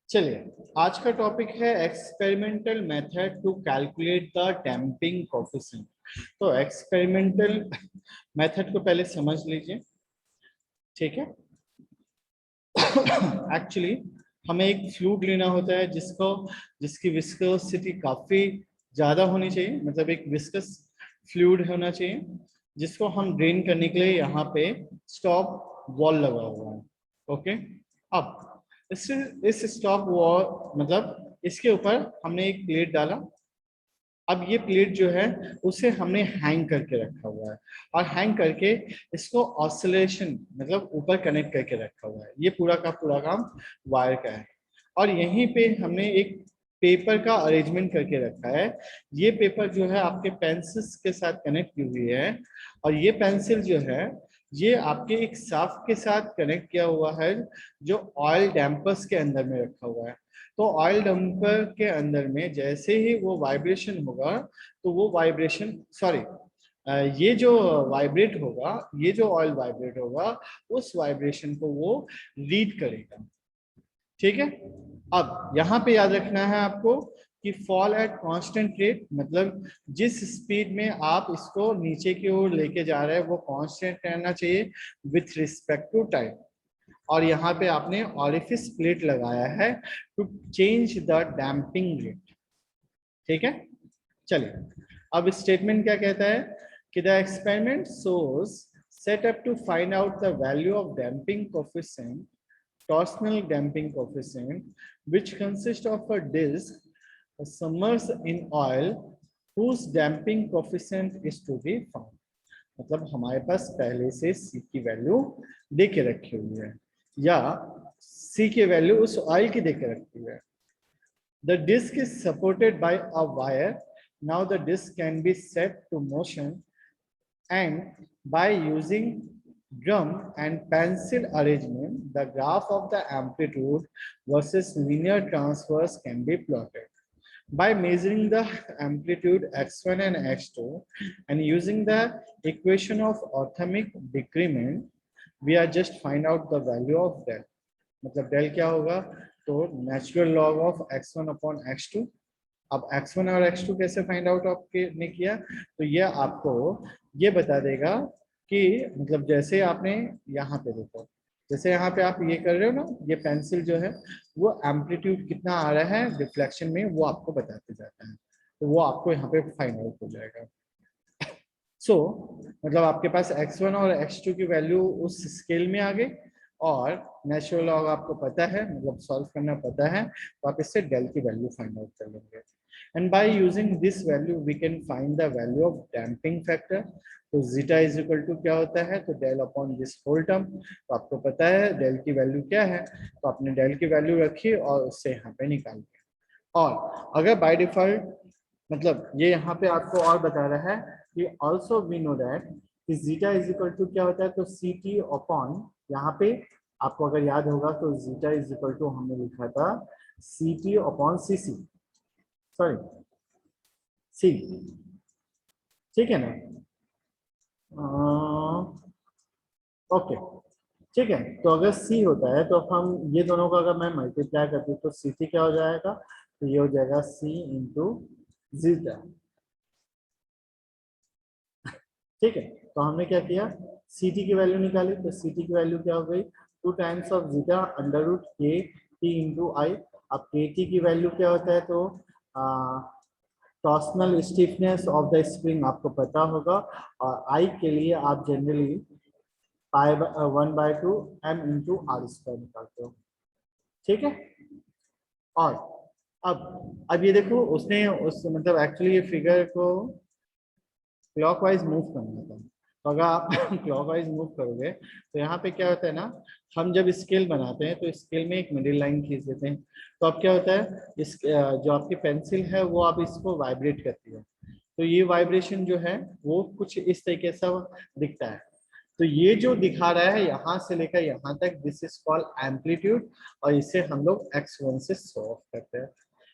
चलिए, आज का टॉपिक है experimental method to calculate the damping coefficient. तो एक्सपेरिमेंटल मेथड को पहले समझ लीजिए, ठीक है। एक्चुअली हमें एक फ्लूइड लेना होता है जिसकी विस्कोसिटी काफी ज्यादा होनी चाहिए, मतलब एक विस्कस फ्लूइड होना चाहिए, जिसको हम ड्रेन करने के लिए यहाँ पे स्टॉप वॉल लगा हुआ है। ओके, अब इस स्टॉप वॉल मतलब इसके ऊपर हमने एक प्लेट डाला। अब ये प्लेट जो है उसे हमने हैंग करके रखा हुआ है, और हैंग करके इसको ऑसिलेशन मतलब ऊपर कनेक्ट करके रखा हुआ है। ये पूरा का पूरा काम वायर का है, और यहीं पे हमने एक पेपर का अरेंजमेंट करके रखा है। ये पेपर जो है आपके पेंसिल्स के साथ कनेक्ट की हुई है, और ये पेंसिल जो है ये आपके एक शाफ्ट के साथ कनेक्ट किया हुआ है, जो ऑयल डैम्पर्स के अंदर में रखा हुआ है। तो ऑयल डंपर के अंदर में जैसे ही वो वाइब्रेशन होगा, तो वो वाइब्रेशन ये जो वाइब्रेट होगा, ये जो ऑयल वाइब्रेट होगा, उस वाइब्रेशन को वो रीड करेगा। ठीक है। अब यहाँ पे याद रखना है आपको कि फॉल एट कांस्टेंट रेट, मतलब जिस स्पीड में आप इसको नीचे की ओर लेके जा रहे हैं वो कांस्टेंट रहना चाहिए विथ रिस्पेक्ट टू टाइम। और यहाँ पे आपने ऑरिफिस प्लेट लगाया है to change the damping rate. ठीक है। चलिए, अब स्टेटमेंट क्या कहता है कि the experiment shows set up to find out the value of damping coefficient, torsional damping coefficient, which consists of a disc submerged in oil whose damping coefficient is to be found। मतलब हमारे पास पहले से सी की value दे के रखी हुई है, या सी की वैल्यू उस ऑयल की दे के रखी हुई है। The disc is supported by a wire. Now the disc can be set to motion, and by using drum and pencil arrangement, the graph of the amplitude versus linear transfers can be plotted. By measuring the amplitude x1 and x2 and using the equation of orthamic decrement, we are just find out the value of del। मतलब del क्या होगा, तो natural log of x1 upon x2। अब x1 और x2 कैसे find out आपने किया, तो ये आपको ये बता देगा कि मतलब जैसे आपने यहाँ पे देखो, जैसे यहाँ पे आप ये कर रहे हो ना, ये पेंसिल जो है वो एम्पलीट्यूड कितना आ रहा है रिफ्लेक्शन में वो आपको बताते जाता है, तो वो आपको यहाँ पे फाइंड आउट हो जाएगा। मतलब आपके पास x1 और x2 की वैल्यू उस स्केल में आ गई, और नेचुरल लॉग आपको पता है, मतलब सॉल्व करना पता है, तो आप इससे डेल की वैल्यू फाइंड आउट कर लेंगे। And by using this value we can find the value of damping factor. तो जीटा इज इक्वल टू क्या होता है, तो del upon this whole term. तो आपको पता है डेल की वैल्यू क्या है, तो आपने डेल की वैल्यू रखी और उससे यहाँ पे निकाल दिया। और अगर बाय डिफॉल्ट मतलब ये यहाँ पे आपको और बता रहा है कि ऑल्सो वी नो दैट कि जीटा इज इक्वल टू क्या होता है, तो सी टी अपॉन, यहाँ पे आपको अगर याद होगा तो जीटा इज इक्वल टू हमने लिखा था सी टी अपॉन सी सी, सॉरी सी, ठीक है ना। ओके, ठीक है। तो अगर सी होता है तो हम ये दोनों का अगर मैं मल्टीप्लाई करती हूँ तो सी टी क्या हो जाएगा, तो ये हो जाएगा सी इंटू जीटा। ठीक है। तो हमने क्या किया, सी टी की वैल्यू निकाली, तो सी टी की वैल्यू क्या हो गई, 2 times of zeta under root K T into I. अब के टी की वैल्यू क्या होता है, तो torsional stiffness of the spring आपको पता होगा, और आई के लिए आप generally pi 1/2 M into R square निकालते हो। ठीक है। और अब ये देखो उसने उस मतलब एक्चुअली ये फिगर को क्लॉकवाइज मूव करना था, तो अगर आप क्लॉकवाइज मूव करोगे तो यहाँ पे क्या होता है ना, हम जब स्केल बनाते हैं तो स्केल में एक मिडिल लाइन खींच देते हैं, तो अब क्या होता है इस जो आपकी पेंसिल है वो अब इसको वाइब्रेट करती है, तो ये वाइब्रेशन जो है वो कुछ इस तरीके से दिखता है। तो ये जो दिखा रहा है यहाँ से लेकर यहाँ तक, दिस इज कॉल्ड एम्पलीट्यूड, और इसे हम लोग x1 से सॉल्व करते हैं।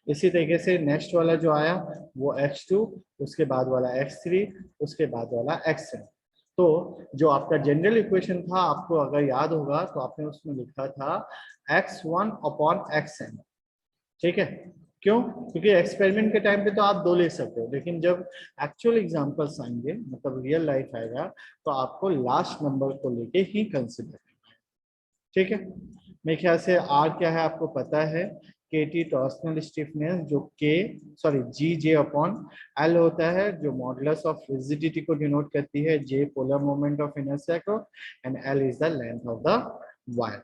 इसी तरीके से नेक्स्ट वाला जो आया वो x2, उसके बाद वाला x3, उसके बाद वाला xn। तो जो आपका जनरल इक्वेशन था, आपको अगर याद होगा तो आपने उसमें लिखा था x1 अपॉन xn। ठीक है, क्यों? क्योंकि एक्सपेरिमेंट के टाइम पे तो आप 2 ले सकते हो, लेकिन जब एक्चुअल एग्जांपल्स आएंगे, मतलब रियल लाइफ आएगा, तो आपको लास्ट नंबर को लेके ही कंसिडर करना है। ठीक है, मेरे ख्याल से आर क्या है आपको पता है, के टी टॉर्सनल स्टिफनेस, जो के सॉरी जी जे अपॉन एल होता है, जो मॉडुलस ऑफ रिजिडिटी को डिनोट करती है, जे पोलर मोमेंट ऑफ इनर्शिया को, and L is the length of the wire.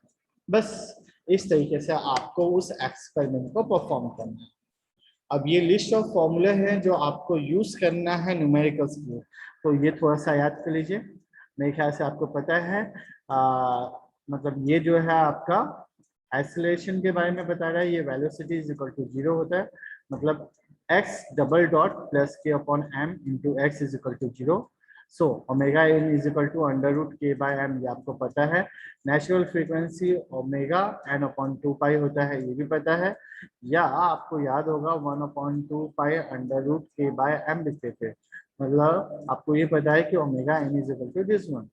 बस इस तरीके से आपको उस एक्सपेरिमेंट को परफॉर्म करना है। अब ये लिस्ट ऑफ फॉर्मूले हैं जो आपको यूज करना है न्यूमेरिकल्स के लिए, तो ये थोड़ा सा याद कर लीजिए। मेरे ख्याल से आपको पता है, मतलब ये जो है आपका एक्सेलरेशन के बारे में बता रहा है, ये वेलोसिटी इज इक्वल टू 0 होता है, मतलब x double dot plus K upon m into X is equal to 0। So omega n is equal to under root K by m, ये आपको पता है। Natural frequency omega n upon 2 pi होता है, ये भी पता है। या आपको याद होगा 1/2 pi under root K by m लिखते थे, मतलब आपको ये पता है कि omega n is equal to this one.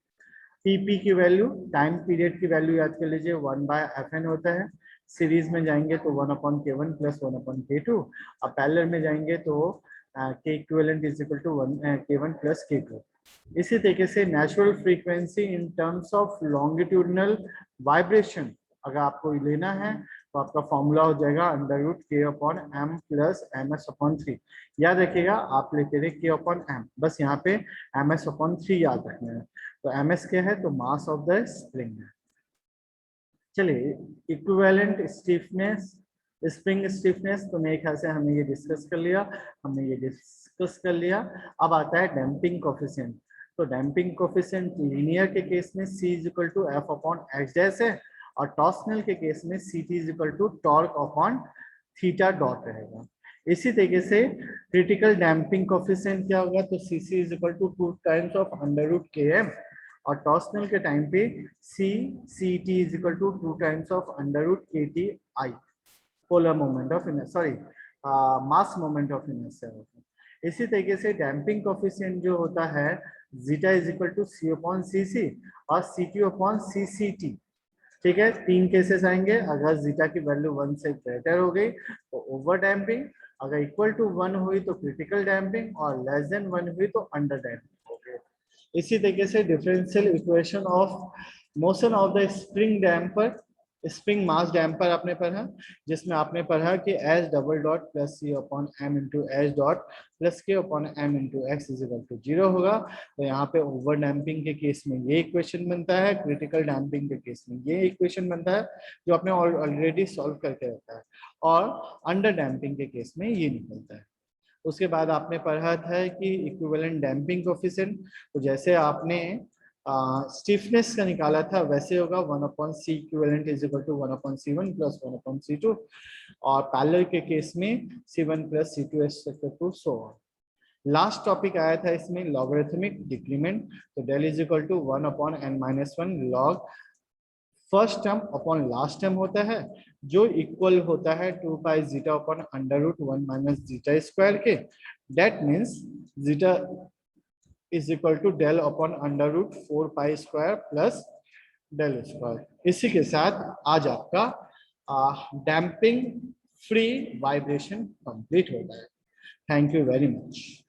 TP की वैल्यू, टाइम पीरियड की वैल्यू याद कर लीजिए, 1/fn होता है। सीरीज में जाएंगे तो 1/k1 प्लस 1/k2, और पैरेलल में जाएंगे तो K equivalent is equal to k1 plus k2। इसी तरीके से natural frequency in terms of longitudinal vibration अगर आपको लेना है तो आपका फॉर्मूला हो जाएगा under root K upon M plus M S upon 3। याद रखिएगा आप लेते रहे के अपॉन एम, बस यहाँ पे एम एस अपॉन 3 याद रखना है। तो एम एस क्या है, तो मास ऑफ द स्प्रिंग है। चलिए, इक्विवेलेंट स्टिफनेस, स्प्रिंग स्टिफनेस, तो मेरे ख्याल से हमने ये डिस्कस कर लिया, अब आता है डैम्पिंग कोफिशिएंट। तो डैम्पिंग कोफिशिएंट लीनियर के केस में c is equal to F upon X dash है, और टॉर्सनल के केस में C T is equal to torque upon theta dot रहेगा। इसी तरीके से क्रिटिकल डैम्पिंग कोफिशिएंट क्या होगा, तो C C is equal to 2 times of under root K M, और टॉर्सनल के टाइम पे C T is equal to 2 times of under root K T I, polar moment of inertia, sorry mass moment of inertia होता है। इसी तरीके से damping coefficient जो होता है zeta is equal to C upon C C और C T upon C C T. ठीक है, 3 केसेस आएंगे, अगर जीटा की वैल्यू 1 से ग्रेटर हो गई तो ओवर डैम्पिंग, अगर इक्वल टू 1 हुई तो क्रिटिकल डैम्पिंग, और लेस देन 1 हुई तो अंडर डैम्पिंग हो गई। इसी तरीके से differential equation of motion of the spring damper, spring mass damper आपने पढ़ा, जिसमें आपने पढ़ा कि H double dot plus C upon M into H dot plus K upon M into X is equal to 0 होगा। तो यहाँ पे ओवर डैम्पिंग के केस में ये इक्वेशन बनता है, क्रिटिकल डैम्पिंग के केस में ये इक्वेशन बनता है जो आपने ऑलरेडी सॉल्व करके रखा है, और अंडर डैम्पिंग के केस में ये निकलता है। उसके बाद आपने पढ़ा था कि इक्विवेलेंट डैम्पिंग कोफिशिएंट, तो जैसे आपने स्टिफनेस का निकाला था वैसे होगा 1/c equivalent is equal to 1/c1 plus 1/c2, और पैरेलल के केस में c1 plus c2 to so on. Last topic आया था इसमें लॉगरिथमिक डिक्रीमेंट, तो del is equal to 1/n-1 log first term upon last term होता है, जो इक्वल होता है 2 pi zeta upon under root 1 minus zeta square के। That means zeta is equal to del upon under root 4 pi square plus del square. इसी के साथ आज आपका डैम्पिंग फ्री वाइब्रेशन कंप्लीट होता है। Thank you very much.